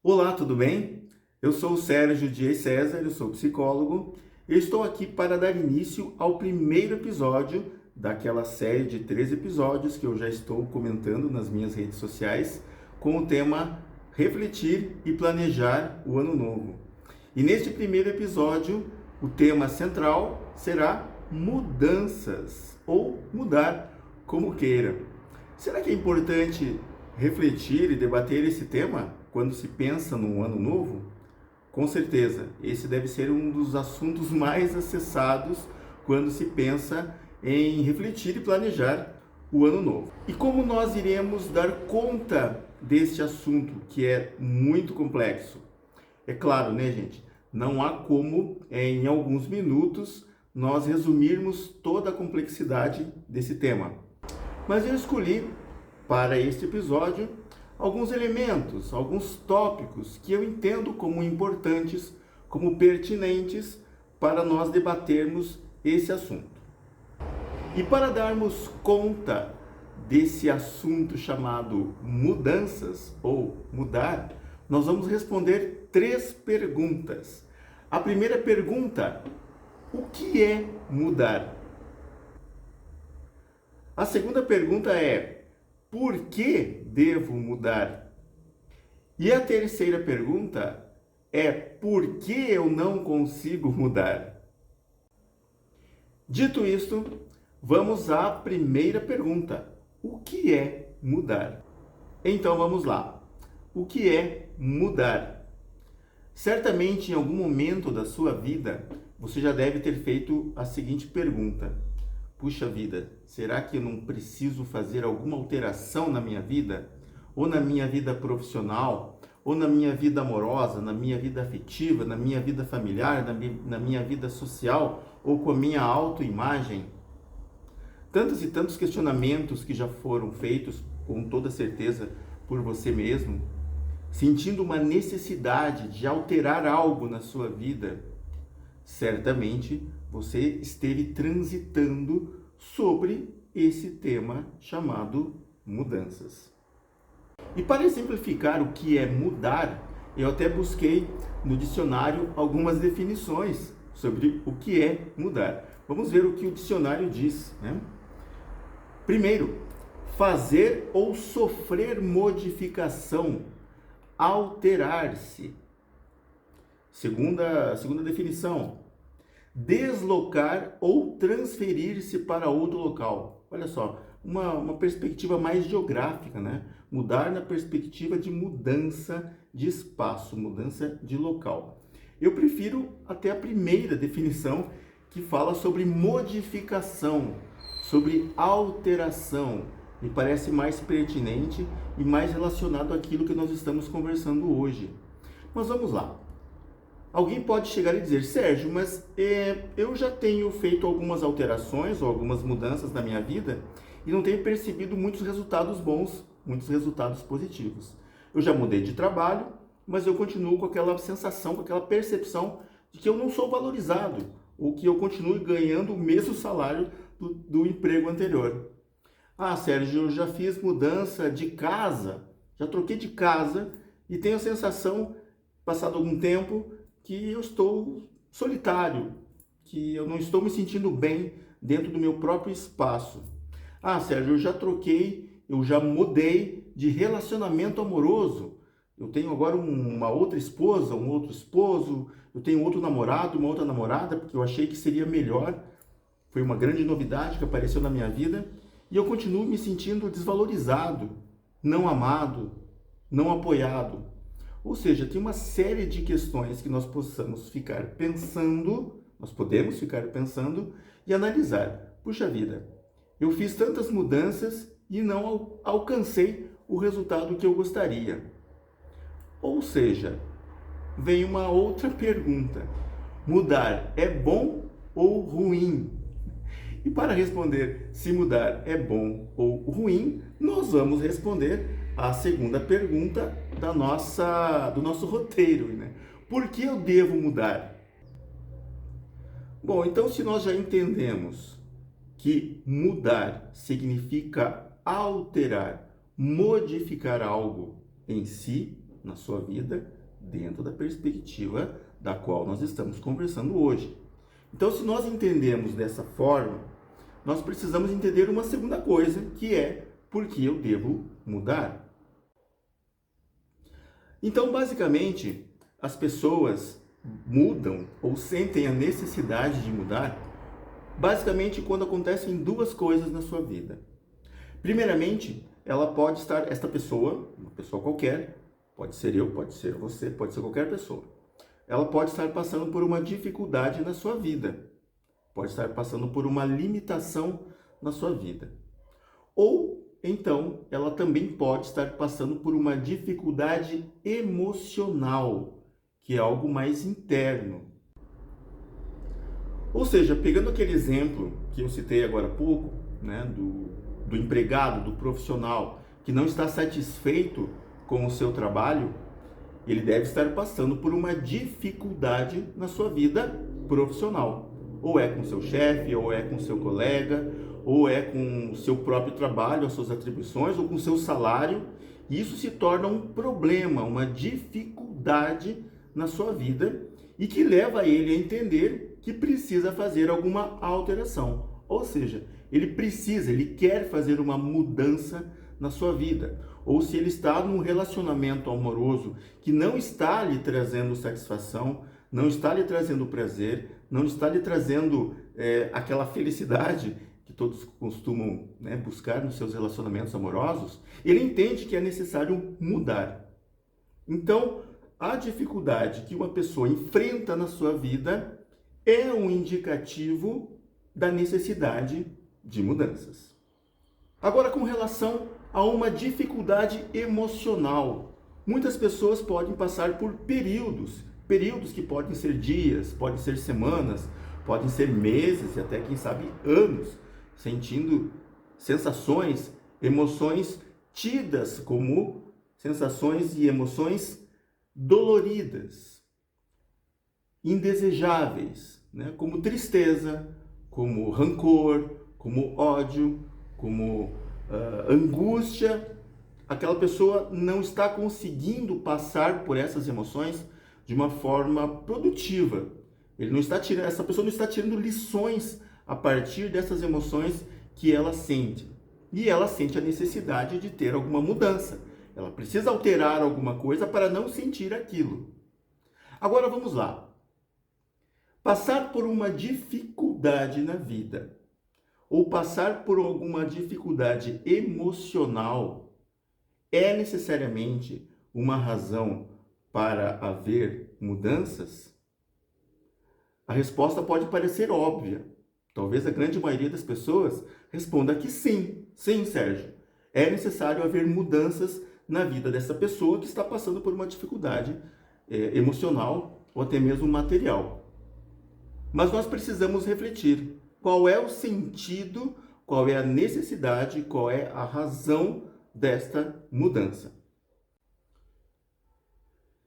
Olá, tudo bem? Eu sou o Sérgio Dias César, eu sou psicólogo e estou aqui para dar início ao primeiro episódio daquela série de 3 episódios que eu já estou comentando nas minhas redes sociais com o tema Refletir e Planejar o Ano Novo. E neste primeiro episódio, o tema central será mudanças ou mudar, como queira. Será que é importante refletir e debater esse tema quando se pensa num ano novo? Com certeza, esse deve ser um dos assuntos mais acessados quando se pensa em refletir e planejar o ano novo. E como nós iremos dar conta deste assunto que é muito complexo? É claro, né, gente? Não há como, em alguns minutos, nós resumirmos toda a complexidade desse tema. Mas eu escolhi para este episódio alguns elementos, alguns tópicos que eu entendo como importantes, como pertinentes para nós debatermos esse assunto. E para darmos conta desse assunto chamado mudanças ou mudar, nós vamos responder 3 perguntas. A primeira pergunta: o que é mudar? A segunda pergunta é: por que devo mudar? E a terceira pergunta é: por que eu não consigo mudar? Dito isto, vamos à primeira pergunta: o que é mudar? Então vamos lá. O que é mudar? Certamente em algum momento da sua vida, você já deve ter feito a seguinte pergunta: puxa vida, será que eu não preciso fazer alguma alteração na minha vida? Ou na minha vida profissional? Ou na minha vida amorosa? Na minha vida afetiva? Na minha vida familiar? Na minha vida social? Ou com a minha autoimagem? Tantos e tantos questionamentos que já foram feitos, com toda certeza, por você mesmo, sentindo uma necessidade de alterar algo na sua vida. Certamente você esteve transitando sobre esse tema chamado mudanças. E para exemplificar o que é mudar, eu até busquei no dicionário algumas definições sobre o que é mudar. Vamos ver o que o dicionário diz, né? Primeiro, fazer ou sofrer modificação, alterar-se. Segunda definição: deslocar ou transferir-se para outro local. Olha só, uma perspectiva mais geográfica, né? Mudar na perspectiva de mudança de espaço, mudança de local. Eu prefiro até a primeira definição, que fala sobre modificação, sobre alteração. Me parece mais pertinente e mais relacionado àquilo que nós estamos conversando hoje. Mas vamos lá. Alguém pode chegar e dizer: Sérgio, mas eu já tenho feito algumas alterações ou algumas mudanças na minha vida e não tenho percebido muitos resultados bons, muitos resultados positivos. Eu já mudei de trabalho, mas eu continuo com aquela sensação, com aquela percepção de que eu não sou valorizado, ou que eu continuo ganhando o mesmo salário do emprego anterior. Ah, Sérgio, eu já fiz mudança de casa, já troquei de casa e tenho a sensação, passado algum tempo, que eu estou solitário, que eu não estou me sentindo bem dentro do meu próprio espaço. Ah, Sérgio, eu já mudei de relacionamento amoroso. Eu tenho agora uma outra esposa, um outro esposo, eu tenho outro namorado, uma outra namorada, porque eu achei que seria melhor. Foi uma grande novidade que apareceu na minha vida e eu continuo me sentindo desvalorizado, não amado, não apoiado. Ou seja, tem uma série de questões que nós podemos ficar pensando e analisar. Puxa vida, eu fiz tantas mudanças e não alcancei o resultado que eu gostaria. Ou seja, vem uma outra pergunta: mudar é bom ou ruim? E para responder se mudar é bom ou ruim, nós vamos responder a segunda pergunta do nosso roteiro, né? Por que eu devo mudar? Bom, então se nós já entendemos que mudar significa alterar, modificar algo em si, na sua vida dentro da perspectiva da qual nós estamos conversando hoje. Então, se nós entendemos dessa forma, nós precisamos entender uma segunda coisa, que é por que eu devo mudar. Então, basicamente, as pessoas mudam ou sentem a necessidade de mudar, basicamente quando acontecem duas coisas na sua vida. Primeiramente, ela pode estar, esta pessoa, uma pessoa qualquer, pode ser eu, pode ser você, pode ser qualquer pessoa, ela pode estar passando por uma dificuldade na sua vida, pode estar passando por uma limitação na sua vida. Ou, então, ela também pode estar passando por uma dificuldade emocional, que é algo mais interno. Ou seja, pegando aquele exemplo que eu citei agora há pouco, né, do empregado, do profissional, que não está satisfeito com o seu trabalho, ele deve estar passando por uma dificuldade na sua vida profissional. Ou é com seu chefe, ou é com seu colega, ou é com o seu próprio trabalho, as suas atribuições, ou com o seu salário. E isso se torna um problema, uma dificuldade na sua vida e que leva ele a entender que precisa fazer alguma alteração. Ou seja, ele quer fazer uma mudança na sua vida. Ou se ele está num relacionamento amoroso que não está lhe trazendo satisfação, não está lhe trazendo prazer, não está lhe trazendo aquela felicidade que todos costumam, né, buscar nos seus relacionamentos amorosos, ele entende que é necessário mudar. Então, a dificuldade que uma pessoa enfrenta na sua vida é um indicativo da necessidade de mudanças. Agora, com relação a uma dificuldade emocional, muitas pessoas podem passar por períodos que podem ser dias, podem ser semanas, podem ser meses e até, quem sabe, anos, sentindo sensações, emoções tidas como sensações e emoções doloridas, indesejáveis, né? Como tristeza, como rancor, como ódio, como angústia. Aquela pessoa não está conseguindo passar por essas emoções de uma forma produtiva. Essa pessoa não está tirando lições a partir dessas emoções que ela sente. E ela sente a necessidade de ter alguma mudança. Ela precisa alterar alguma coisa para não sentir aquilo. Agora vamos lá. Passar por uma dificuldade na vida, ou passar por alguma dificuldade emocional, é necessariamente uma razão para haver mudanças? A resposta pode parecer óbvia. Talvez a grande maioria das pessoas responda que sim. Sim, Sérgio. É necessário haver mudanças na vida dessa pessoa que está passando por uma dificuldade emocional ou até mesmo material. Mas nós precisamos refletir qual é o sentido, qual é a necessidade, qual é a razão desta mudança.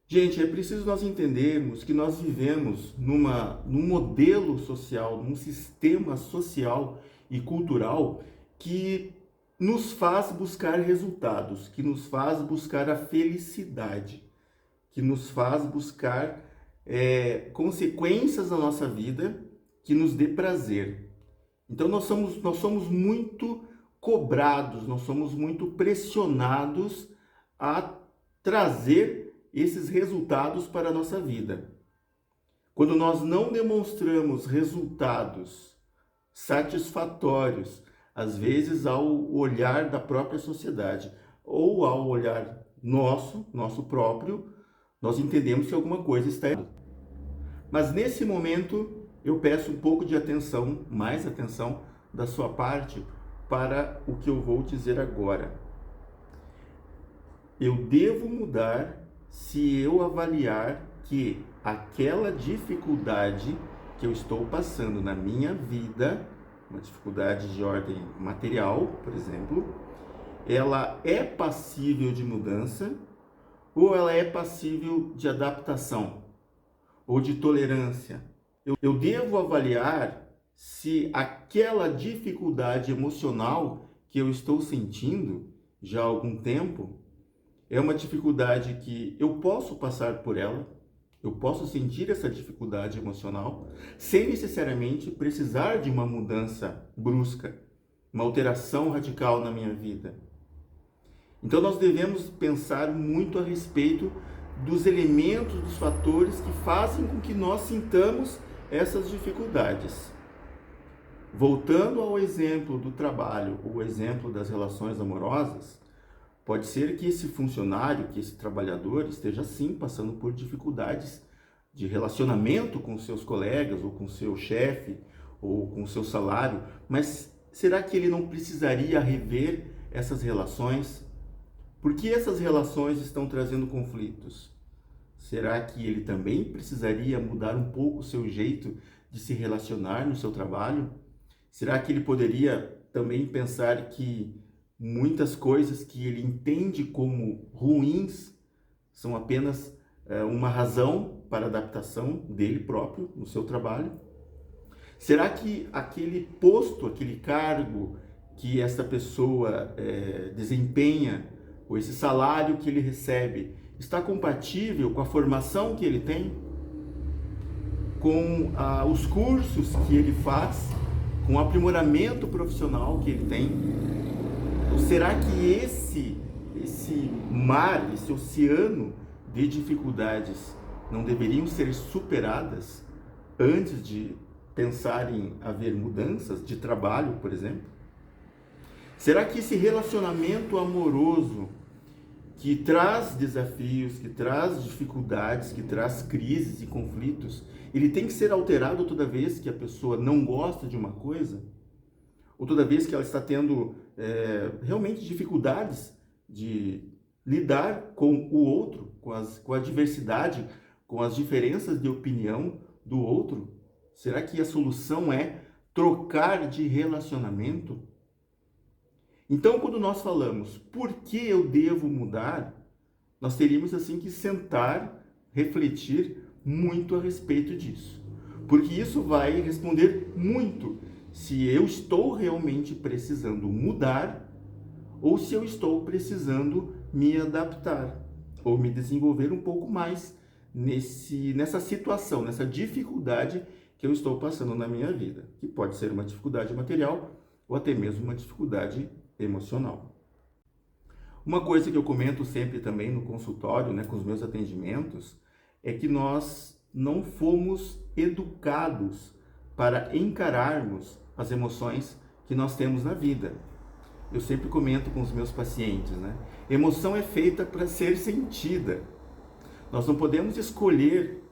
Gente, é preciso nós entendermos que nós vivemos num modelo social, num sistema social e cultural que nos faz buscar resultados, que nos faz buscar a felicidade, que nos faz buscar consequências na nossa vida que nos dê prazer. Então nós somos muito cobrados, nós somos muito pressionados a trazer esses resultados para a nossa vida. Quando nós não demonstramos resultados satisfatórios, às vezes ao olhar da própria sociedade ou ao olhar nosso próprio, nós entendemos que alguma coisa está errada. Mas nesse momento eu peço um pouco de atenção, mais atenção da sua parte para o que eu vou dizer agora. Eu devo mudar se eu avaliar que aquela dificuldade que eu estou passando na minha vida, uma dificuldade de ordem material, por exemplo, ela é passível de mudança ou ela é passível de adaptação ou de tolerância. Eu devo avaliar se aquela dificuldade emocional que eu estou sentindo já há algum tempo, É uma dificuldade que eu posso passar por ela, eu posso sentir essa dificuldade emocional, sem necessariamente precisar de uma mudança brusca, uma alteração radical na minha vida. Então nós devemos pensar muito a respeito dos elementos, dos fatores que fazem com que nós sintamos essas dificuldades. Voltando ao exemplo do trabalho, o exemplo das relações amorosas, pode ser que esse funcionário, que esse trabalhador esteja sim passando por dificuldades de relacionamento com seus colegas, ou com seu chefe, ou com seu salário, mas será que ele não precisaria rever essas relações? Por que essas relações estão trazendo conflitos? Será que ele também precisaria mudar um pouco o seu jeito de se relacionar no seu trabalho? Será que ele poderia também pensar que muitas coisas que ele entende como ruins são apenas uma razão para adaptação dele próprio no seu trabalho? Será que aquele posto, aquele cargo que essa pessoa desempenha, ou esse salário que ele recebe, está compatível com a formação que ele tem? Com os cursos que ele faz? Com o aprimoramento profissional que ele tem? Ou será que esse mar, esse oceano de dificuldades não deveriam ser superadas antes de pensar em haver mudanças de trabalho, por exemplo? Será que esse relacionamento amoroso que traz desafios, que traz dificuldades, que traz crises e conflitos, ele tem que ser alterado toda vez que a pessoa não gosta de uma coisa? Ou toda vez que ela está tendo realmente dificuldades de lidar com o outro, com a diversidade, com as diferenças de opinião do outro? Será que a solução é trocar de relacionamento? Então, quando nós falamos por que eu devo mudar, nós teríamos assim que sentar, refletir muito a respeito disso. Porque isso vai responder muito se eu estou realmente precisando mudar ou se eu estou precisando me adaptar ou me desenvolver um pouco mais nessa situação, nessa dificuldade que eu estou passando na minha vida, que pode ser uma dificuldade material ou até mesmo uma dificuldade emocional. Uma coisa que eu comento sempre também no consultório, com os meus atendimentos, é que nós não fomos educados para encararmos as emoções que nós temos na vida. Eu sempre comento com os meus pacientes, emoção é feita para ser sentida. Nós não podemos escolher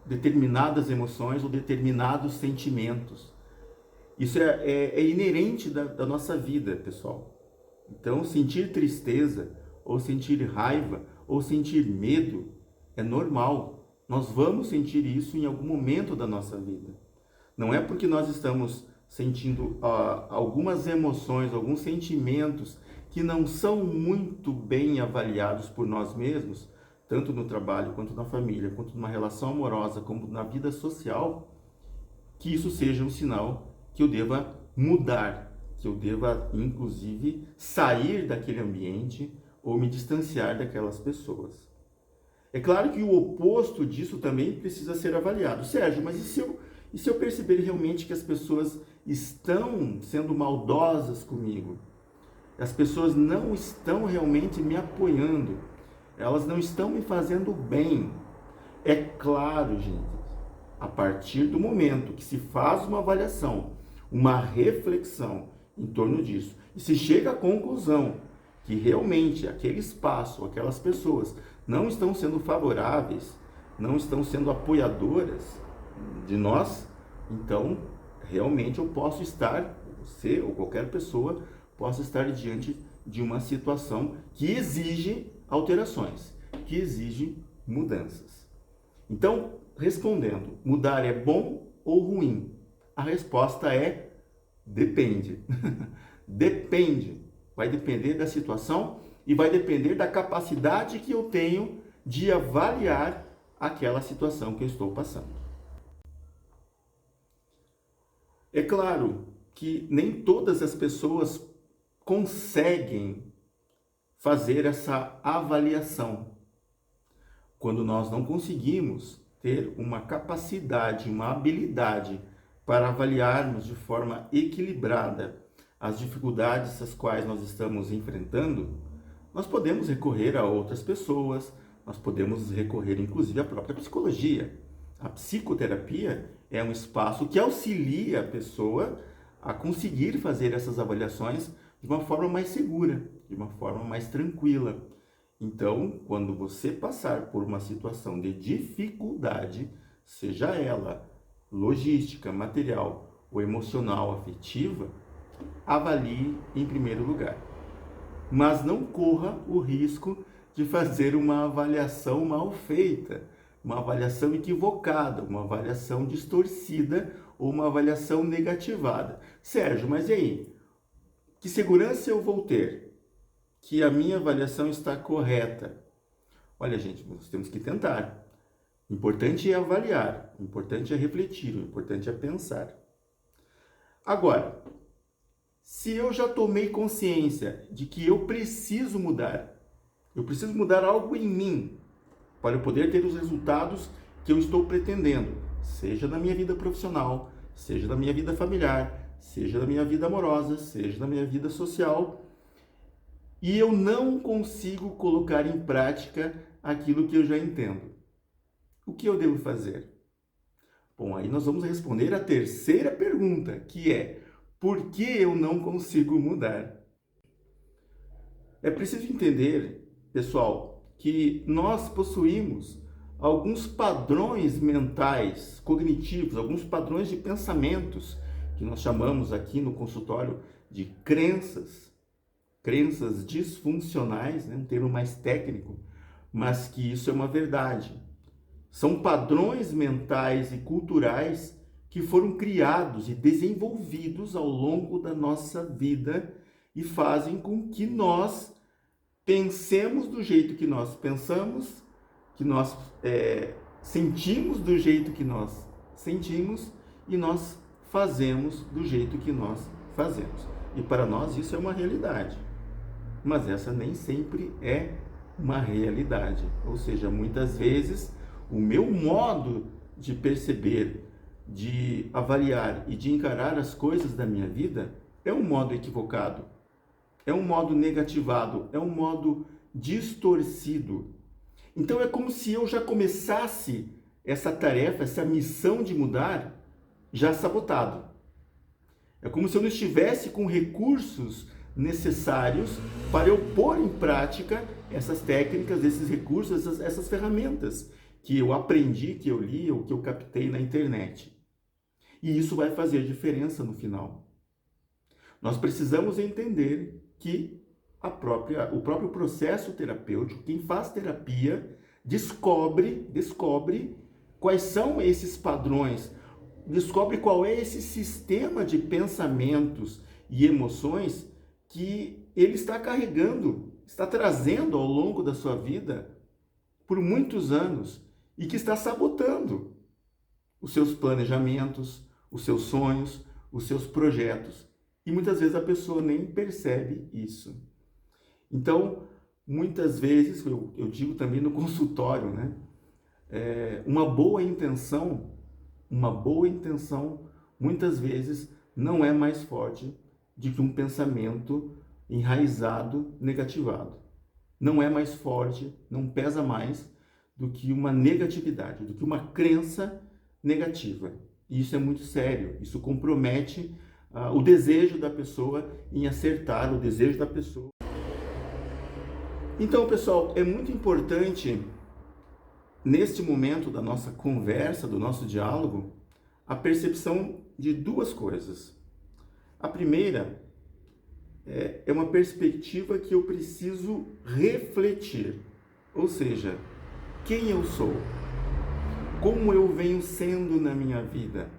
determinadas emoções ou determinados sentimentos. Isso é inerente da nossa vida, pessoal. Então, sentir tristeza, ou sentir raiva, ou sentir medo é normal. Nós vamos sentir isso em algum momento da nossa vida. Não é porque nós estamos sentindo algumas emoções, alguns sentimentos que não são muito bem avaliados por nós mesmos, tanto no trabalho, quanto na família, quanto numa relação amorosa, como na vida social, que isso seja um sinal que eu deva mudar, que eu deva, inclusive, sair daquele ambiente ou me distanciar daquelas pessoas. É claro que o oposto disso também precisa ser avaliado. Sérgio, mas e se eu perceber realmente que as pessoas estão sendo maldosas comigo? As pessoas não estão realmente me apoiando. Elas não estão me fazendo bem. É claro, gente, a partir do momento que se faz uma avaliação, uma reflexão em torno disso, e se chega à conclusão que realmente aquele espaço, aquelas pessoas não estão sendo favoráveis, não estão sendo apoiadoras de nós, então realmente eu posso estar, você ou qualquer pessoa, possa estar diante de uma situação que exige alterações, que exige mudanças. Então, respondendo, mudar é bom ou ruim? A resposta é depende. Depende. Vai depender da situação e vai depender da capacidade que eu tenho de avaliar aquela situação que eu estou passando. É claro que nem todas as pessoas conseguem fazer essa avaliação. Quando nós não conseguimos ter uma capacidade, uma habilidade para avaliarmos de forma equilibrada as dificuldades às quais nós estamos enfrentando, nós podemos recorrer a outras pessoas, nós podemos recorrer inclusive à própria psicologia. A psicoterapia é um espaço que auxilia a pessoa a conseguir fazer essas avaliações de uma forma mais segura, de uma forma mais tranquila. Então, quando você passar por uma situação de dificuldade, seja ela logística, material ou emocional, afetiva, avalie em primeiro lugar. Mas não corra o risco de fazer uma avaliação mal feita, uma avaliação equivocada, uma avaliação distorcida ou uma avaliação negativada. Sérgio, mas e aí? Que segurança eu vou ter que a minha avaliação está correta? Olha, gente, nós temos que tentar. O importante é avaliar, o importante é refletir, o importante é pensar. Agora, se eu já tomei consciência de que eu preciso mudar algo em mim para eu poder ter os resultados que eu estou pretendendo, seja na minha vida profissional, seja na minha vida familiar, seja na minha vida amorosa, seja na minha vida social, e eu não consigo colocar em prática aquilo que eu já entendo. O que eu devo fazer? Bom, aí nós vamos responder a terceira pergunta, que é: por que eu não consigo mudar? É preciso entender, pessoal, que nós possuímos alguns padrões mentais, cognitivos, alguns padrões de pensamentos, que nós chamamos aqui no consultório de crenças disfuncionais, né? Um termo mais técnico, mas que isso é uma verdade. São padrões mentais e culturais que foram criados e desenvolvidos ao longo da nossa vida e fazem com que nós pensemos do jeito que nós pensamos, que nós sentimos do jeito que nós sentimos e nós fazemos do jeito que nós fazemos. E para nós isso é uma realidade, mas essa nem sempre é uma realidade. Ou seja, muitas vezes o meu modo de perceber, de avaliar e de encarar as coisas da minha vida é um modo equivocado, é um modo negativado, é um modo distorcido. Então é como se eu já começasse essa tarefa, essa missão de mudar, já sabotado. É como se eu não estivesse com recursos necessários para eu pôr em prática essas técnicas, esses recursos, essas ferramentas que eu aprendi, que eu li ou que eu captei na internet. E isso vai fazer diferença no final. Nós precisamos entender que o próprio processo terapêutico, quem faz terapia, descobre quais são esses padrões, descobre qual é esse sistema de pensamentos e emoções que ele está carregando, está trazendo ao longo da sua vida por muitos anos e que está sabotando os seus planejamentos, os seus sonhos, os seus projetos. E muitas vezes a pessoa nem percebe isso. Então, muitas vezes, eu digo também no consultório, né? Uma boa intenção, muitas vezes não é mais forte do que um pensamento enraizado, negativado. Não é mais forte, não pesa mais do que uma negatividade, do que uma crença negativa. E isso é muito sério, isso compromete o desejo da pessoa em acertar, o desejo da pessoa. Então, pessoal, é muito importante, neste momento da nossa conversa, do nosso diálogo, a percepção de duas coisas. A primeira é uma perspectiva que eu preciso refletir, ou seja, quem eu sou, como eu venho sendo na minha vida,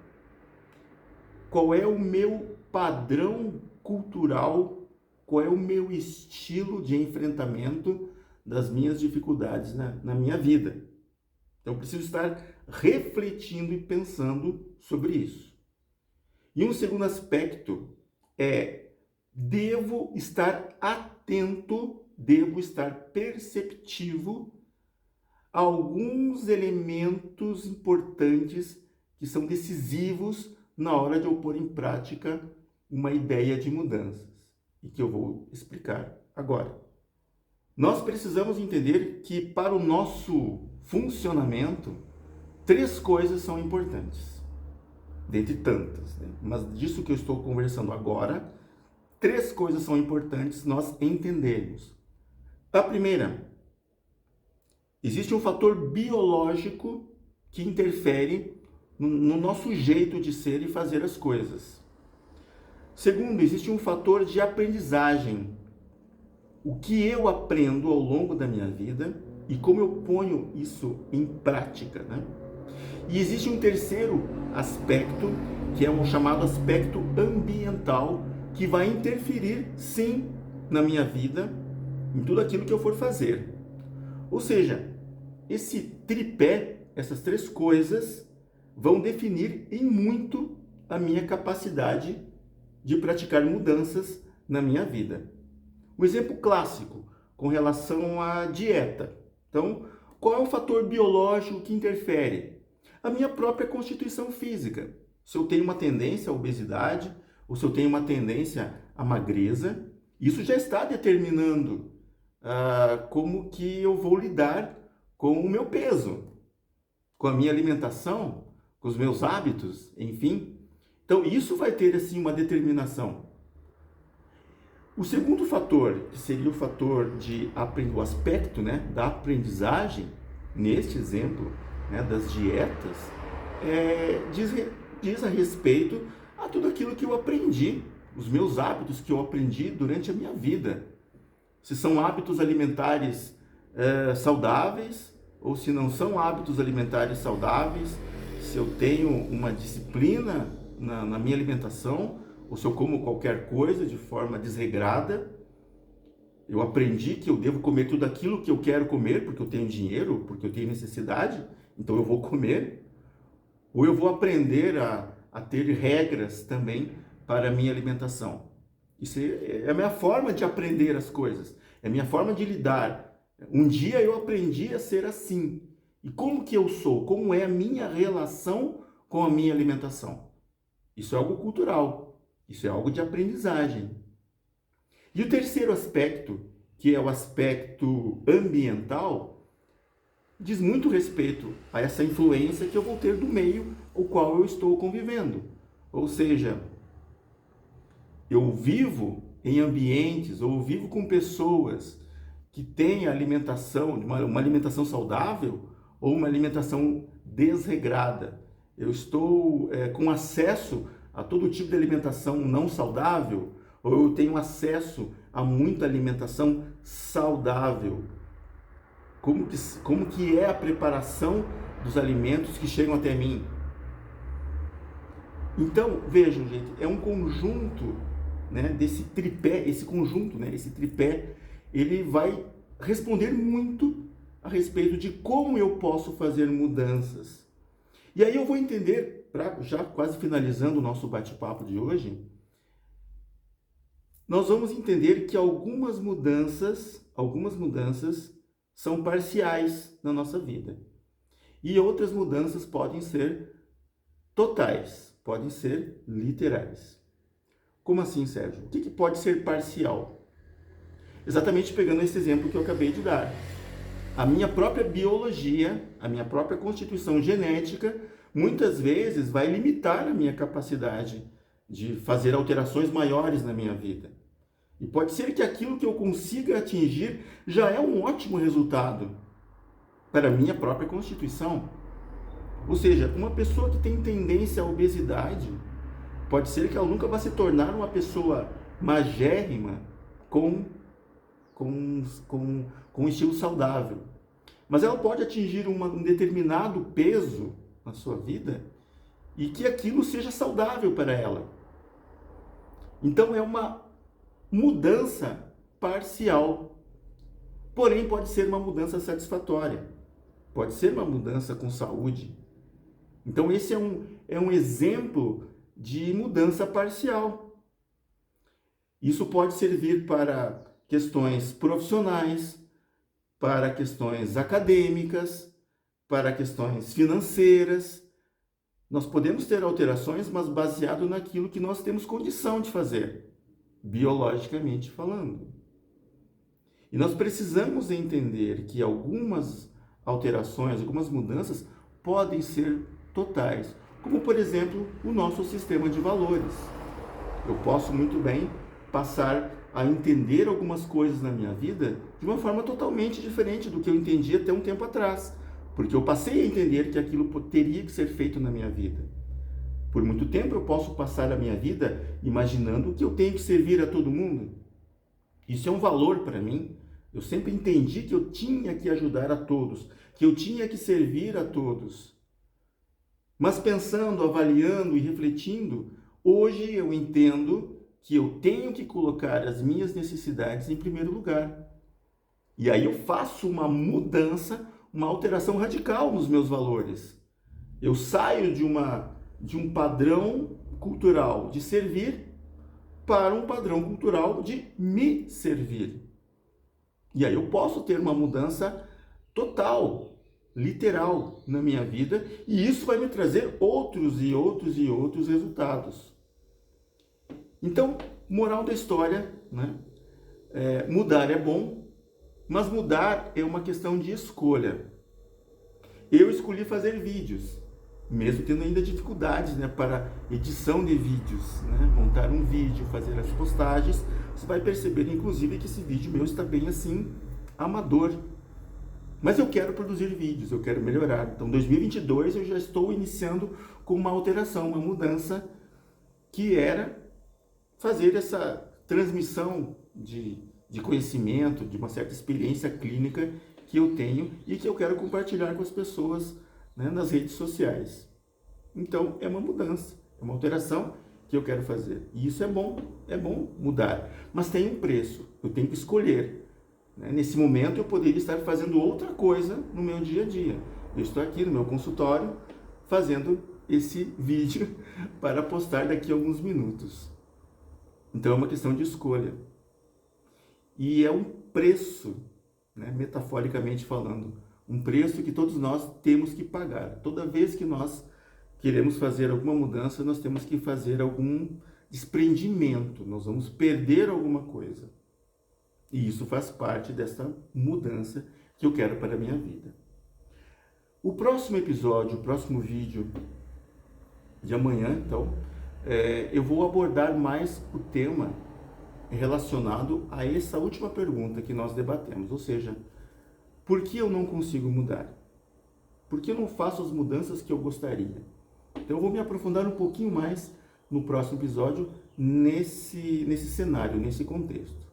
qual é o meu padrão cultural, qual é o meu estilo de enfrentamento das minhas dificuldades na minha vida. Então, eu preciso estar refletindo e pensando sobre isso. E um segundo aspecto devo estar atento devo estar perceptivo a alguns elementos importantes que são decisivos na hora de eu pôr em prática uma ideia de mudanças e que eu vou explicar agora. Nós precisamos entender que para o nosso funcionamento, 3 coisas são importantes, dentre tantas, né? Mas disso que eu estou conversando agora, 3 coisas são importantes nós entendermos. A primeira, existe um fator biológico que interfere no nosso jeito de ser e fazer as coisas. Segundo, existe um fator de aprendizagem. O que eu aprendo ao longo da minha vida e como eu ponho isso em prática, né? E existe um terceiro aspecto, que é o chamado aspecto ambiental, que vai interferir, sim, na minha vida, em tudo aquilo que eu for fazer. Ou seja, esse tripé, essas 3 coisas, vão definir em muito a minha capacidade de praticar mudanças na minha vida. Um exemplo clássico com relação à dieta. Então, qual é o fator biológico que interfere? A minha própria constituição física. Se eu tenho uma tendência à obesidade, ou se eu tenho uma tendência à magreza, isso já está determinando como que eu vou lidar com o meu peso, com a minha alimentação, com os meus hábitos, enfim. Então, isso vai ter, assim, uma determinação. O segundo fator, que seria o fator o aspecto, né, da aprendizagem, neste exemplo, né, das dietas, diz a respeito a tudo aquilo que eu aprendi, os meus hábitos que eu aprendi durante a minha vida. Se são hábitos alimentares saudáveis, ou se não são hábitos alimentares saudáveis, se eu tenho uma disciplina na minha alimentação, ou se eu como qualquer coisa de forma desregrada. Eu aprendi que eu devo comer tudo aquilo que eu quero comer, porque eu tenho dinheiro, porque eu tenho necessidade, então eu vou comer. Ou eu vou aprender a ter regras também para a minha alimentação. Isso é a minha forma de aprender as coisas, é a minha forma de lidar. Um dia eu aprendi a ser assim. E como que eu sou? Como é a minha relação com a minha alimentação? Isso é algo cultural. Isso é algo de aprendizagem. E o terceiro aspecto, que é o aspecto ambiental, diz muito respeito a essa influência que eu vou ter do meio ao qual eu estou convivendo. Ou seja, eu vivo em ambientes, ou vivo com pessoas que têm alimentação, uma alimentação saudável ou uma alimentação desregrada. Eu estou com acesso a todo tipo de alimentação não saudável, ou eu tenho acesso a muita alimentação saudável? Como que é a preparação dos alimentos que chegam até mim? Então, vejam, gente, é um conjunto, né, desse tripé, esse conjunto, né, esse tripé, ele vai responder muito a respeito de como eu posso fazer mudanças. E aí eu vou entender, já quase finalizando o nosso bate-papo de hoje, nós vamos entender que algumas mudanças são parciais na nossa vida. E outras mudanças podem ser totais, podem ser literais. Como assim, Sérgio? O que pode ser parcial? Exatamente pegando esse exemplo que eu acabei de dar. A minha própria biologia, a minha própria constituição genética, muitas vezes vai limitar a minha capacidade de fazer alterações maiores na minha vida. E pode ser que aquilo que eu consiga atingir já é um ótimo resultado para a minha própria constituição. Ou seja, uma pessoa que tem tendência à obesidade, pode ser que ela nunca vá se tornar uma pessoa magérrima com um estilo saudável. Mas ela pode atingir um determinado peso na sua vida e que aquilo seja saudável para ela. Então é uma mudança parcial, porém pode ser uma mudança satisfatória, pode ser uma mudança com saúde. Então esse é um exemplo de mudança parcial. Isso pode servir para questões profissionais, para questões acadêmicas, para questões financeiras. Nós podemos ter alterações, mas baseado naquilo que nós temos condição de fazer, biologicamente falando. E nós precisamos entender que algumas alterações, algumas mudanças podem ser totais, como por exemplo o nosso sistema de valores. Eu posso muito bem passar a entender algumas coisas na minha vida de uma forma totalmente diferente do que eu entendia até um tempo atrás, porque eu passei a entender que aquilo teria que ser feito na minha vida. Por muito tempo eu posso passar a minha vida imaginando que eu tenho que servir a todo mundo. Isso é um valor para mim. Eu sempre entendi que eu tinha que ajudar a todos, que eu tinha que servir a todos. Mas pensando, avaliando e refletindo, hoje eu entendo que eu tenho que colocar as minhas necessidades em primeiro lugar. E aí eu faço uma mudança, uma alteração radical nos meus valores. Eu saio de um padrão cultural de servir para um padrão cultural de me servir. E aí eu posso ter uma mudança total, literal na minha vida, e isso vai me trazer outros e outros e outros resultados. Então, moral da história, né? Mudar é bom, mas mudar é uma questão de escolha. Eu escolhi fazer vídeos, mesmo tendo ainda dificuldades, né, para edição de vídeos, né? Montar um vídeo, fazer as postagens. Você vai perceber, inclusive, que esse vídeo meu está bem assim, amador. Mas eu quero produzir vídeos, eu quero melhorar. Então, 2022 eu já estou iniciando com uma alteração, uma mudança, que era fazer essa transmissão de conhecimento, de uma certa experiência clínica que eu tenho e que eu quero compartilhar com as pessoas, né, nas redes sociais. Então, é uma mudança, é uma alteração que eu quero fazer. E isso é bom mudar. Mas tem um preço, eu tenho que escolher. Nesse momento, eu poderia estar fazendo outra coisa no meu dia a dia. Eu estou aqui no meu consultório fazendo esse vídeo para postar daqui a alguns minutos. Então, é uma questão de escolha. E é um preço, né, metaforicamente falando, um preço que todos nós temos que pagar. Toda vez que nós queremos fazer alguma mudança, nós temos que fazer algum desprendimento, nós vamos perder alguma coisa. E isso faz parte dessa mudança que eu quero para a minha vida. O próximo episódio, o próximo vídeo de amanhã, então, eu vou abordar mais o tema relacionado a essa última pergunta que nós debatemos, ou seja, por que eu não consigo mudar? Por que eu não faço as mudanças que eu gostaria? Então eu vou me aprofundar um pouquinho mais no próximo episódio nesse cenário, nesse contexto.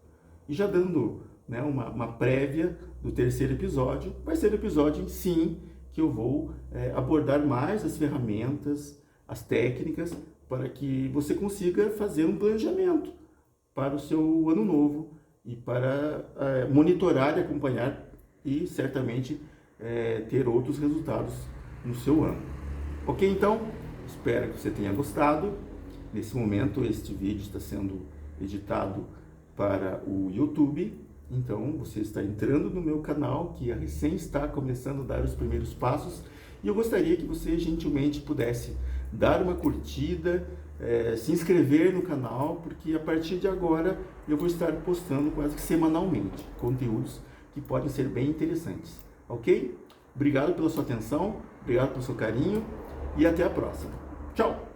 E já dando, né, uma prévia do terceiro episódio, vai ser o episódio, sim, que eu vou abordar mais as ferramentas, as técnicas, para que você consiga fazer um planejamento para o seu ano novo e para monitorar e acompanhar e certamente ter outros resultados no seu ano. Ok? Então, espero que você tenha gostado. Nesse momento, este vídeo está sendo editado para o YouTube. Então, você está entrando no meu canal, que recém está começando a dar os primeiros passos. E eu gostaria que você gentilmente pudesse dar uma curtida, se inscrever no canal, porque a partir de agora eu vou estar postando quase que semanalmente conteúdos que podem ser bem interessantes. Ok? Obrigado pela sua atenção, obrigado pelo seu carinho e até a próxima. Tchau!